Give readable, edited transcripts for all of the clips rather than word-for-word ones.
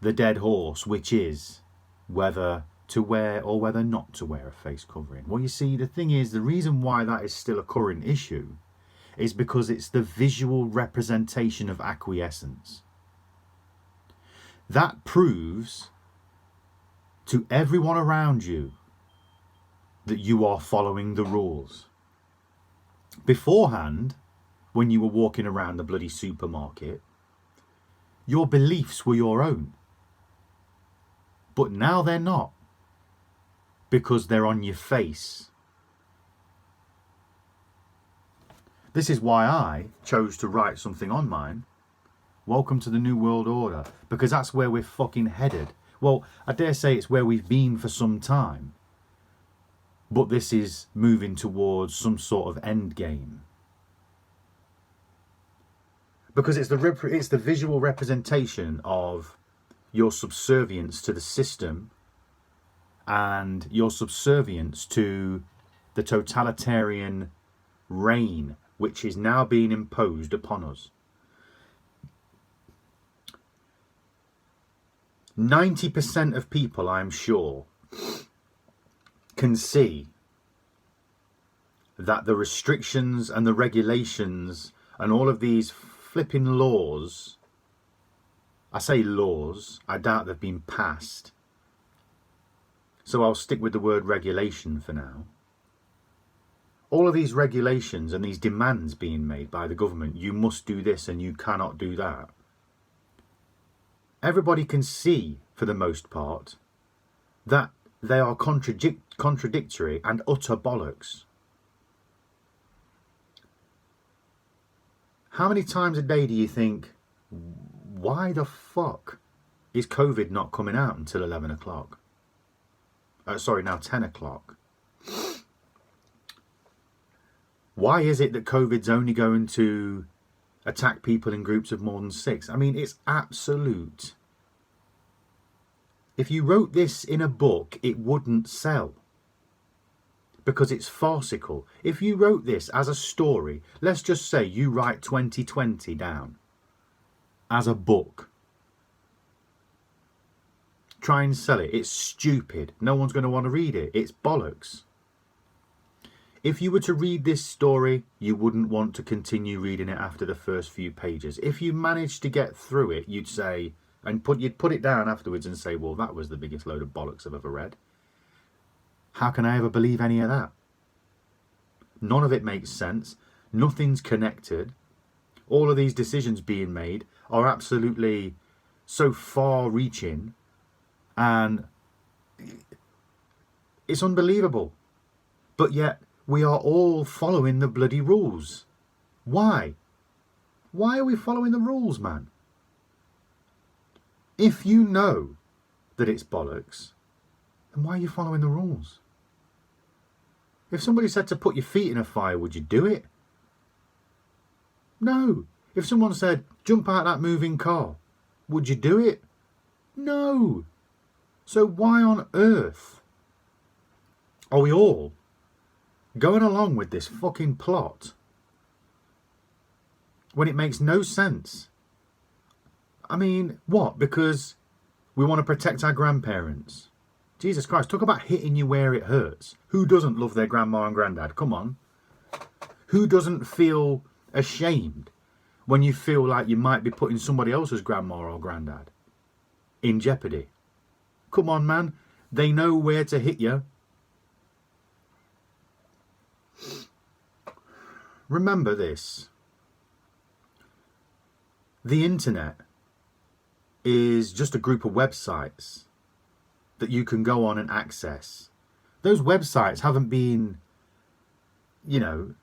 the dead horse, which is whether to wear or whether not to wear a face covering. Well, you see, the thing is, the reason why that is still a current issue is because it's the visual representation of acquiescence. That proves to everyone around you that you are following the rules. Beforehand, when you were walking around the bloody supermarket, your beliefs were your own. But now they're not, because they're on your face. This is why I chose to write something on mine. Welcome to the New World Order, because that's where we're fucking headed. Well, I dare say it's where we've been for some time, but this is moving towards some sort of end game. Because it's the visual representation of your subservience to the system and your subservience to the totalitarian reign which is now being imposed upon us. 90% of people, I'm sure, can see that the restrictions and the regulations and all of these flipping laws, I say laws, I doubt they've been passed, so I'll stick with the word regulation for now. All of these regulations and these demands being made by the government, you must do this and you cannot do that. Everybody can see, for the most part, that they are contradictory and utter bollocks. How many times a day do you think, why the fuck is COVID not coming out until 11 o'clock? Now 10 o'clock. Why is it that COVID's only going to attack people in groups of more than 6? I mean, it's absolute. If you wrote this in a book, it wouldn't sell, because it's farcical. If you wrote this as a story, let's just say you write 2020 down as a book, try and sell it. It's stupid. No one's going to want to read it. It's bollocks. If you were to read this story, you wouldn't want to continue reading it after the first few pages. If you managed to get through it, you'd say, and you'd put it down afterwards and say, well, that was the biggest load of bollocks I've ever read. How can I ever believe any of that? None of it makes sense. Nothing's connected. All of these decisions being made are absolutely so far-reaching, and it's unbelievable. But yet, we are all following the bloody rules. Why? Why are we following the rules, man? If you know that it's bollocks, then why are you following the rules? If somebody said to put your feet in a fire, would you do it? No. If someone said, jump out that moving car, would you do it? No. So why on earth are we all going along with this fucking plot when it makes no sense? I mean, what? Because we want to protect our grandparents. Jesus Christ, talk about hitting you where it hurts. Who doesn't love their grandma and granddad? Come on. Who doesn't feel ashamed when you feel like you might be putting somebody else's grandma or granddad in jeopardy? Come on, man. They know where to hit you. Remember this. The internet is just a group of websites that you can go on and access. Those websites haven't been,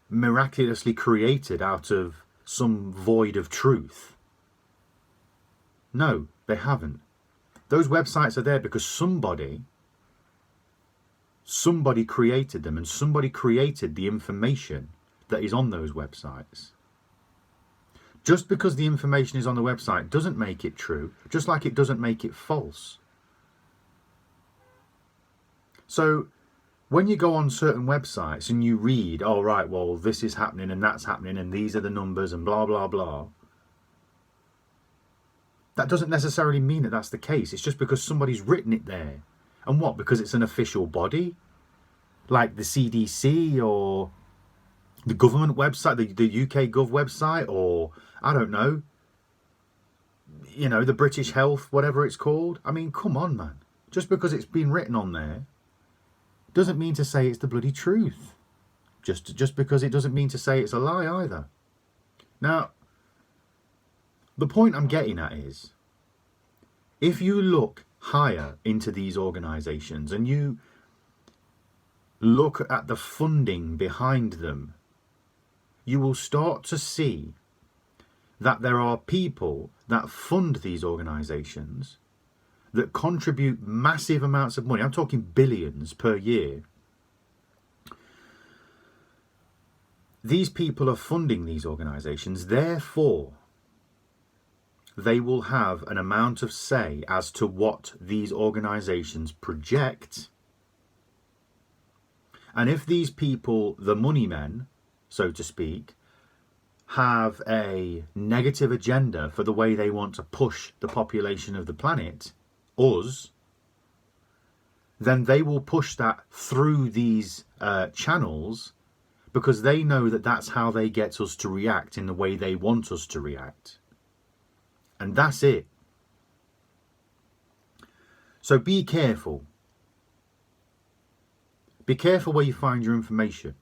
miraculously created out of some void of truth. No, they haven't. Those websites are there because somebody created them, and somebody created the information that is on those websites. Just because the information is on the website doesn't make it true, just like it doesn't make it false. So when you go on certain websites and you read, oh right, well this is happening and that's happening and these are the numbers and blah blah blah, That doesn't necessarily mean that that's the case. It's just because somebody's written it there. And what? Because it's an official body? Like the CDC or the government website, the UK Gov website, or I don't know, you know, the British Health, whatever it's called. I mean, come on, man. Just because it's been written on there doesn't mean to say it's the bloody truth. Just because it doesn't mean to say it's a lie either. Now, the point I'm getting at is, if you look higher into these organisations and you look at the funding behind them, you will start to see that there are people that fund these organisations that contribute massive amounts of money. I'm talking billions per year. These people are funding these organisations, therefore they will have an amount of say as to what these organisations project. And if these people, the money men, so to speak, have a negative agenda for the way they want to push the population of the planet, us, then they will push that through these channels, because they know that that's how they get us to react in the way they want us to react. And that's it. So be careful. Be careful where you find your information.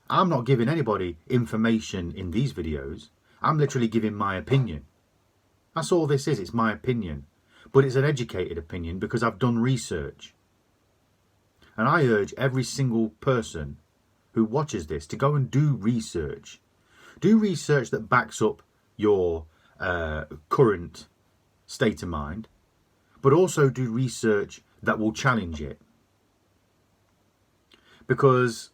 I'm not giving anybody information in these videos. I'm literally giving my opinion. That's all this is. It's my opinion. But it's an educated opinion because I've done research. And I urge every single person who watches this to go and do research. Do research that backs up your current state of mind, but also do research that will challenge it. Because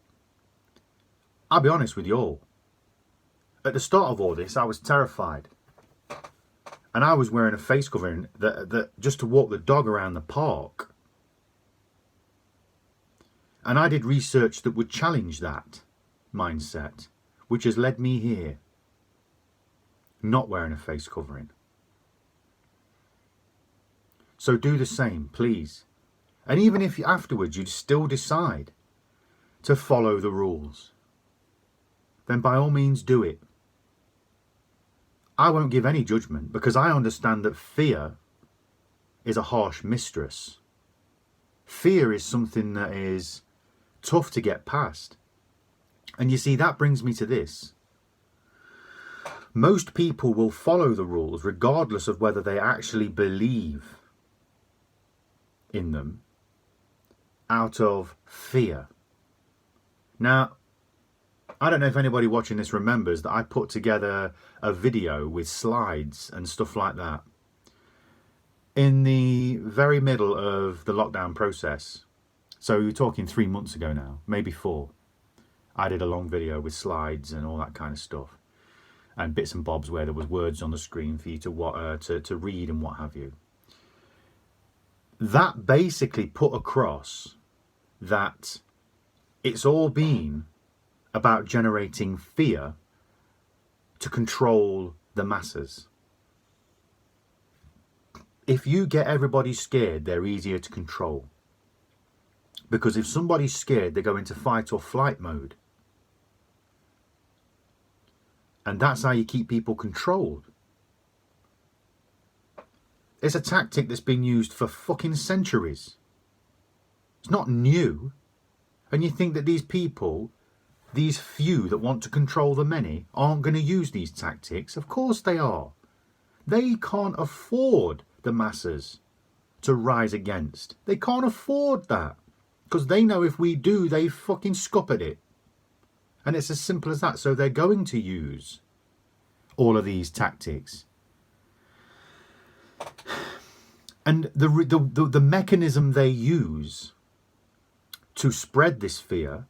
I'll be honest with you all, at the start of all this I was terrified, and I was wearing a face covering that just to walk the dog around the park. And I did research that would challenge that mindset, which has led me here, not wearing a face covering. So do the same, please. And even if afterwards you still decide to follow the rules, then by all means do it. I won't give any judgment, because I understand that fear is a harsh mistress. Fear is something that is tough to get past. And you see, that brings me to this. Most people will follow the rules regardless of whether they actually believe in them, out of fear. Now, I don't know if anybody watching this remembers that I put together a video with slides and stuff like that in the very middle of the lockdown process. So you're talking 3 months ago now, maybe 4. I did a long video with slides and all that kind of stuff, and bits and bobs where there was words on the screen for you to read and what have you. That basically put across that it's all been about generating fear to control the masses. If you get everybody scared, they're easier to control. Because if somebody's scared, they go into fight or flight mode. And that's how you keep people controlled. It's a tactic that's been used for fucking centuries. It's not new. And you think that these people, these few that want to control the many, aren't going to use these tactics? Of course they are. They can't afford the masses to rise against. They can't afford that. Because they know if we do, they fucking scuppered it. And it's as simple as that. So they're going to use all of these tactics. And the mechanism they use to spread this fear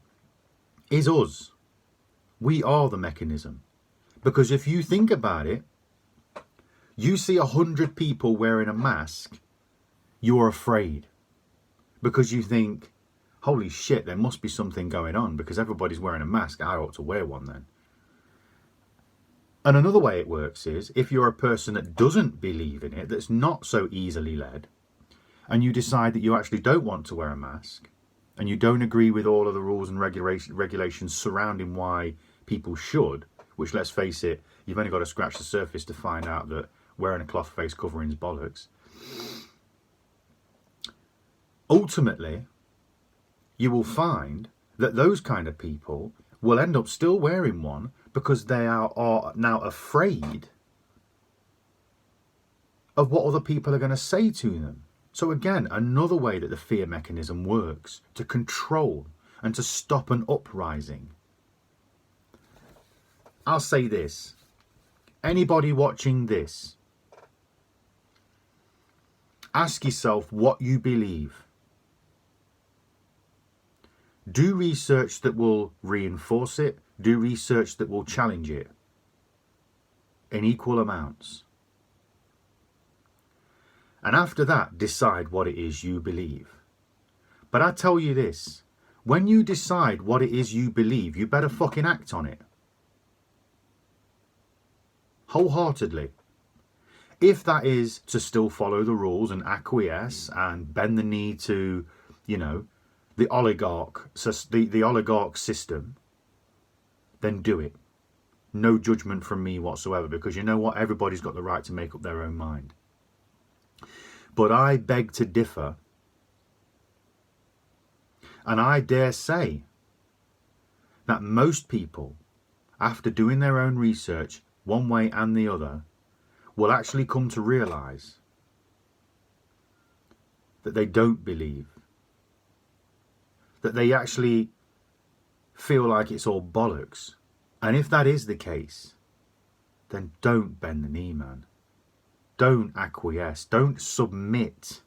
is us. We are the mechanism. Because if you think about it, you see 100 people wearing a mask, you're afraid. Because you think, holy shit, there must be something going on because everybody's wearing a mask. I ought to wear one then. And another way it works is if you're a person that doesn't believe in it, that's not so easily led, and you decide that you actually don't want to wear a mask, and you don't agree with all of the rules and regulations surrounding why people should, which, let's face it, you've only got to scratch the surface to find out that wearing a cloth face covering is bollocks. Ultimately, you will find that those kind of people will end up still wearing one because they are now afraid of what other people are going to say to them. So again, another way that the fear mechanism works to control and to stop an uprising. I'll say this. Anybody watching this, ask yourself what you believe. Do research that will reinforce it. Do research that will challenge it in equal amounts. And after that, decide what it is you believe. But I tell you this, when you decide what it is you believe, you better fucking act on it. Wholeheartedly. If that is to still follow the rules and acquiesce and bend the knee to, you know, the oligarch system, then do it. No judgment from me whatsoever, because you know what? Everybody's got the right to make up their own mind. But I beg to differ. And I dare say that most people, after doing their own research, one way and the other, will actually come to realise that they don't believe. That they actually feel like it's all bollocks. And if that is the case, then don't bend the knee, man. Don't acquiesce. Don't submit.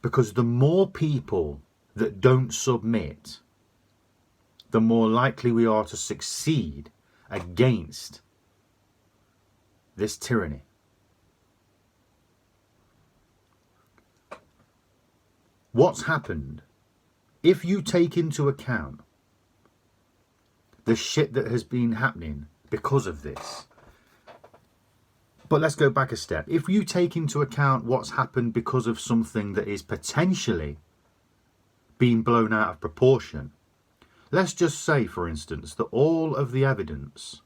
Because the more people that don't submit, the more likely we are to succeed against this tyranny. What's happened, if you take into account the shit that has been happening because of this, but let's go back a step. If you take into account what's happened because of something that is potentially being blown out of proportion, let's just say, for instance, that all of the evidence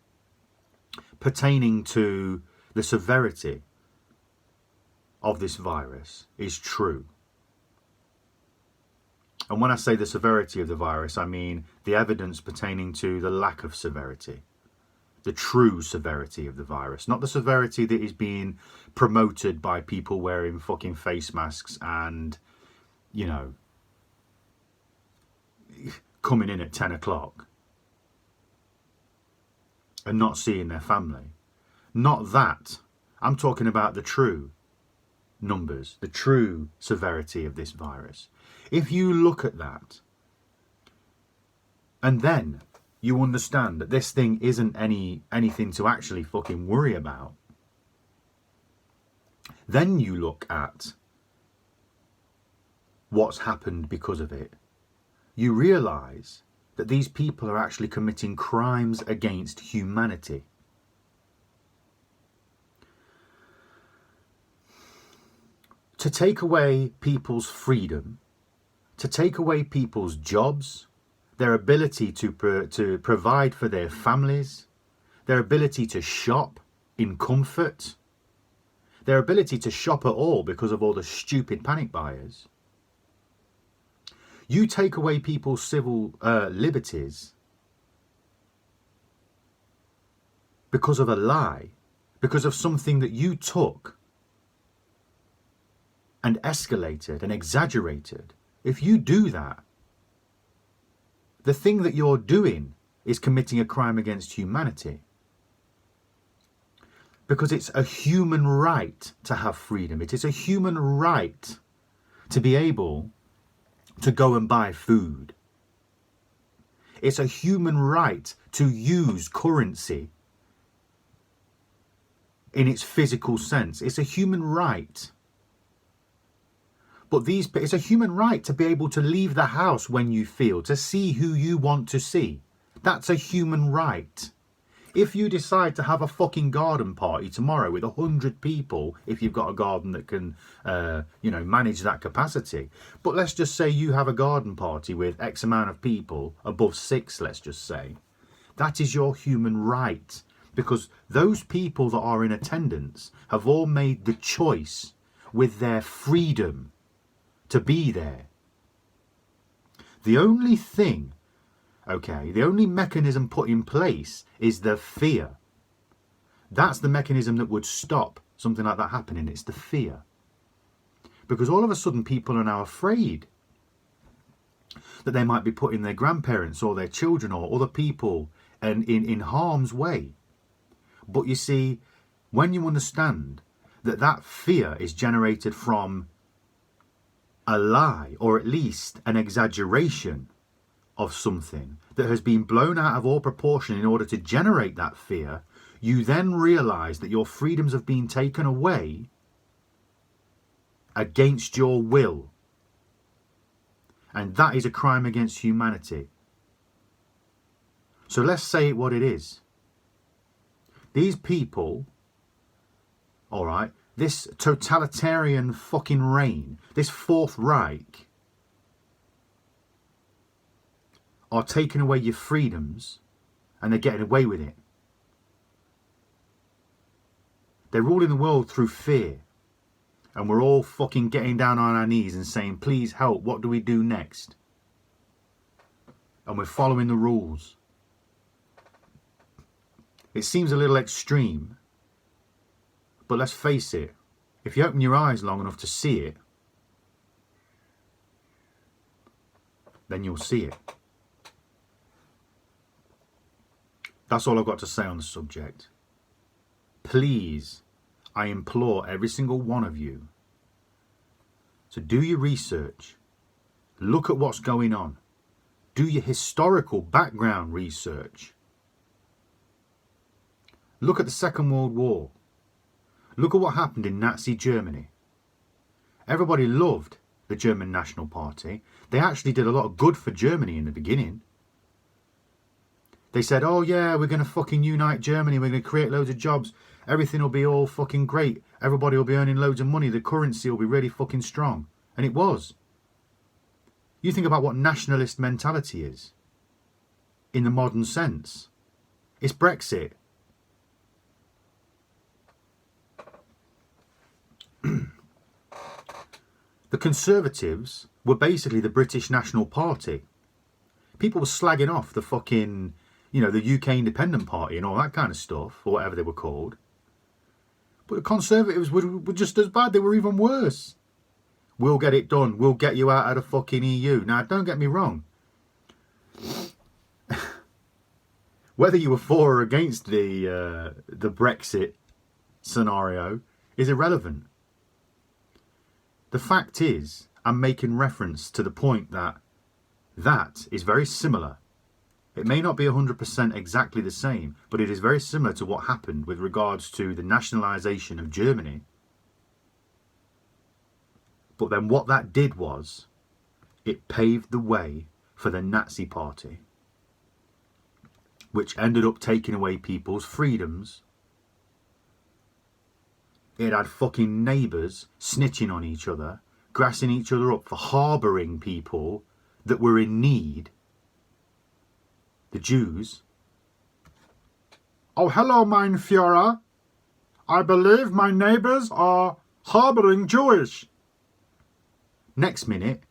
pertaining to the severity of this virus is true. And when I say the severity of the virus, I mean the evidence pertaining to the lack of severity. The true severity of the virus, not the severity that is being promoted by people wearing fucking face masks and, you know, coming in at 10 o'clock and not seeing their family. Not that. I'm talking about the true numbers, the true severity of this virus. If you look at that, and then you understand that this thing isn't anything to actually fucking worry about, then you look at what's happened because of it. You realise that these people are actually committing crimes against humanity. To take away people's freedom, to take away people's jobs, their ability to provide for their families, their ability to shop in comfort, their ability to shop at all because of all the stupid panic buyers. You take away people's civil liberties because of a lie, because of something that you took and escalated and exaggerated. If you do that, the thing that you're doing is committing a crime against humanity. Because it's a human right to have freedom. It is a human right to be able to go and buy food. It's a human right to use currency in its physical sense. It's a human right. But it's a human right to be able to leave the house when you feel, to see who you want to see. That's a human right. If you decide to have a fucking garden party tomorrow with 100 people, if you've got a garden that can, manage that capacity. But let's just say you have a garden party with X amount of people, above 6, let's just say. That is your human right. Because those people that are in attendance have all made the choice with their freedom to be there. The only thing, the only mechanism put in place is the fear. That's the mechanism that would stop something like that happening. It's the fear. Because all of a sudden people are now afraid that they might be putting their grandparents or their children or other people in harm's way. But you see, when you understand that that fear is generated from a lie, or at least an exaggeration of something that has been blown out of all proportion in order to generate that fear, you then realise that your freedoms have been taken away against your will. And that is a crime against humanity. So let's say it what it is. These people, all right, this totalitarian fucking reign, this Fourth Reich, are taking away your freedoms and they're getting away with it. They're ruling the world through fear. And we're all fucking getting down on our knees and saying, please help, what do we do next? And we're following the rules. It seems a little extreme, but let's face it, if you open your eyes long enough to see it, then you'll see it. That's all I've got to say on the subject. Please, I implore every single one of you to do your research, look at what's going on, do your historical background research. Look at the Second World War. Look at what happened in Nazi Germany. Everybody loved the German National Party. They actually did a lot of good for Germany in the beginning. They said, oh yeah, we're going to fucking unite Germany. We're going to create loads of jobs. Everything will be all fucking great. Everybody will be earning loads of money. The currency will be really fucking strong. And it was. You think about what nationalist mentality is in the modern sense. It's Brexit. The Conservatives were basically the British National Party. People were slagging off the fucking, the UK Independent Party and all that kind of stuff, or whatever they were called. But the Conservatives were just as bad. They were even worse. We'll get it done. We'll get you out of the fucking EU. Now, don't get me wrong. Whether you were for or against the Brexit scenario is irrelevant. The fact is, I'm making reference to the point that is very similar. It may not be 100% exactly the same, but it is very similar to what happened with regards to the nationalisation of Germany. But then what that did was, it paved the way for the Nazi Party, which ended up taking away people's freedoms. It had fucking neighbours snitching on each other, grassing each other up for harbouring people that were in need. The Jews. Oh, hello, mein Führer. I believe my neighbours are harbouring Jewish. Next minute,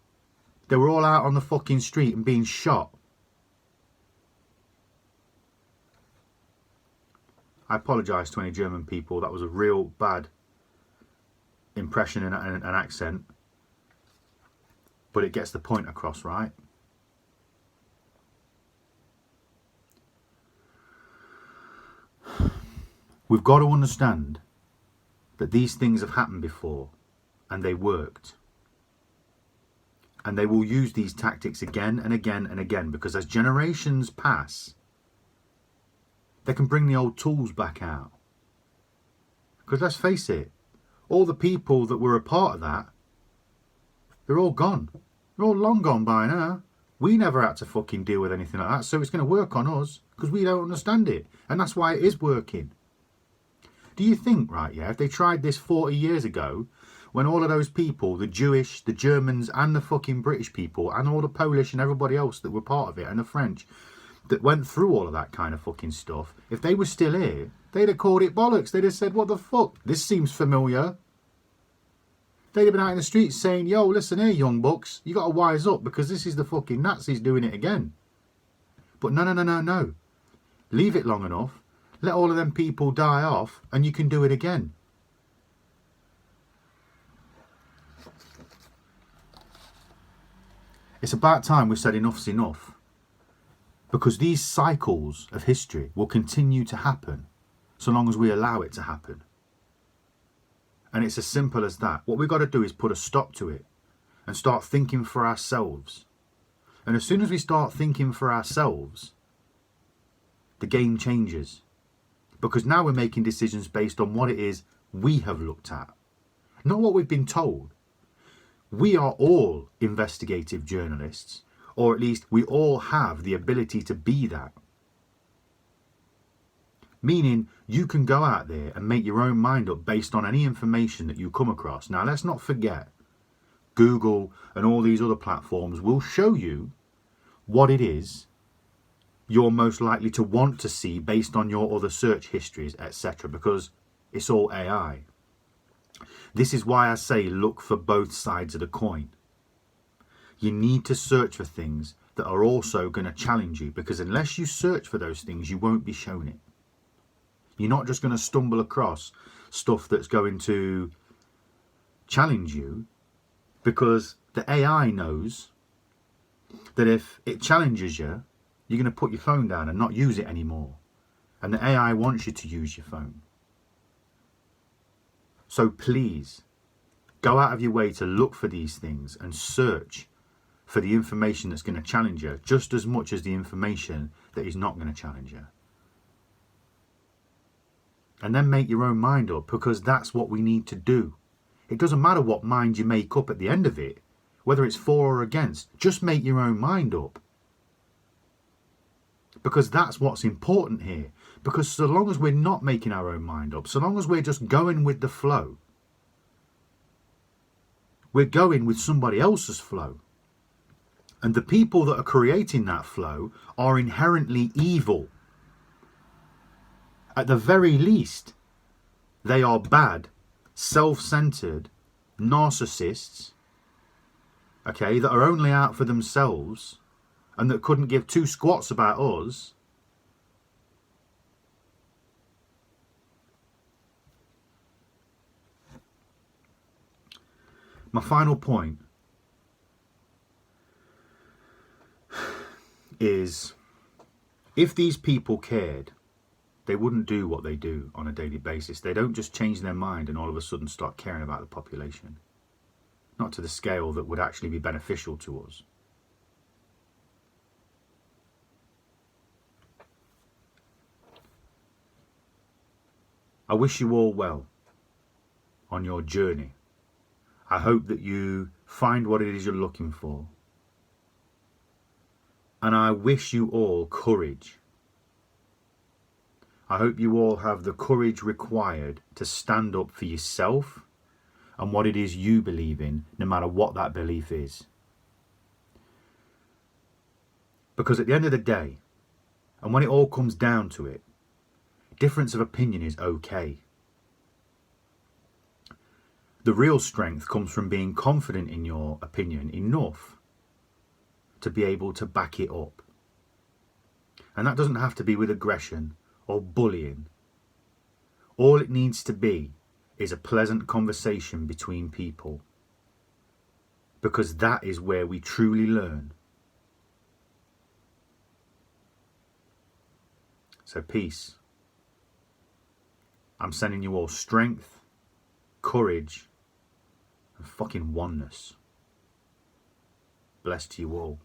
they were all out on the fucking street and being shot. I apologise to any German people. That was a real bad impression and an accent. But it gets the point across, right? We've got to understand that these things have happened before and they worked. And they will use these tactics again and again and again, because as generations pass, they can bring the old tools back out. Because let's face it, all the people that were a part of that, they're all gone. They're all long gone by now. We never had to fucking deal with anything like that, so it's going to work on us because we don't understand it. And that's why it is working. Do you think, right, yeah, if they tried this 40 years ago, when all of those people, the Jewish, the Germans and the fucking British people and all the Polish and everybody else that were part of it and the French that went through all of that kind of fucking stuff, if they were still here, they'd have called it bollocks. They'd have said, what the fuck? This seems familiar. They'd have been out in the streets saying, yo, listen here, young bucks, you got to wise up because this is the fucking Nazis doing it again. But no. Leave it long enough. Let all of them people die off and you can do it again. It's about time we said enough's enough. Because these cycles of history will continue to happen so long as we allow it to happen. And it's as simple as that. What we've got to do is put a stop to it and start thinking for ourselves. And as soon as we start thinking for ourselves, the game changes. Because now we're making decisions based on what it is we have looked at, not what we've been told. We are all investigative journalists, or at least we all have the ability to be that. Meaning you can go out there and make your own mind up based on any information that you come across. Now let's not forget, Google and all these other platforms will show you what it is you're most likely to want to see based on your other search histories, etc. Because it's all AI. This is why I say look for both sides of the coin. You need to search for things that are also going to challenge you, because unless you search for those things, you won't be shown it. You're not just going to stumble across stuff that's going to challenge you, because the AI knows that if it challenges you, you're going to put your phone down and not use it anymore. And the AI wants you to use your phone. So please, go out of your way to look for these things and search for the information that's going to challenge you just as much as the information that is not going to challenge you. And then make your own mind up, because that's what we need to do. It doesn't matter what mind you make up at the end of it, whether it's for or against, just make your own mind up. Because that's what's important here. Because so long as we're not making our own mind up, so long as we're just going with the flow, we're going with somebody else's flow. And the people that are creating that flow are inherently evil. At the very least, they are bad, self-centered narcissists, okay, that are only out for themselves and that couldn't give two squats about us. My final point is, if these people cared, they wouldn't do what they do on a daily basis. They don't just change their mind and all of a sudden start caring about the population. Not to the scale that would actually be beneficial to us. I wish you all well on your journey. I hope that you find what it is you're looking for. And I wish you all courage. I hope you all have the courage required to stand up for yourself and what it is you believe in, no matter what that belief is. Because at the end of the day, and when it all comes down to it, difference of opinion is okay. The real strength comes from being confident in your opinion enough to be able to back it up. And that doesn't have to be with aggression or bullying. All it needs to be is a pleasant conversation between people. Because that is where we truly learn. So peace. I'm sending you all strength, courage, and fucking oneness. Blessed to you all.